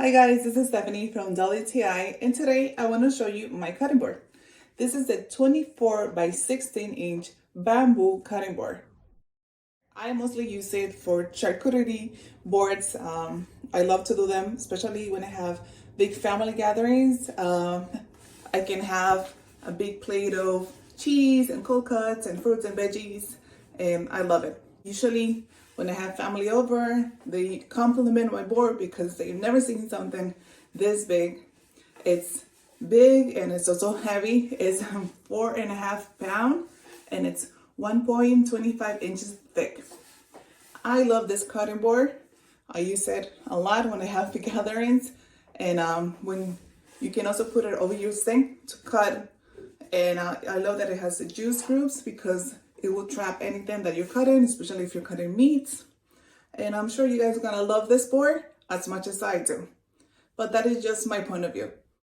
Hi guys, this is Stephanie from WTI, and today I want to show you my cutting board. This is the 24 by 16 inch bamboo cutting board. I mostly use it for charcuterie boards. I love to do them, especially when I have big family gatherings. I can have a big plate of cheese and cold cuts and fruits and veggies, and I love it. Usually when I have family over, they compliment my board because they've never seen something this big. It's big and it's also heavy. It's 4.5 pounds and it's 1.25 inches thick. I love this cutting board. I use it a lot when I have big gatherings, and when you can also put it over your sink to cut. And I love that it has the juice groups because it will trap anything that you're cutting, especially if you're cutting meats. And I'm sure you guys are gonna love this board as much as I do. But that is just my point of view.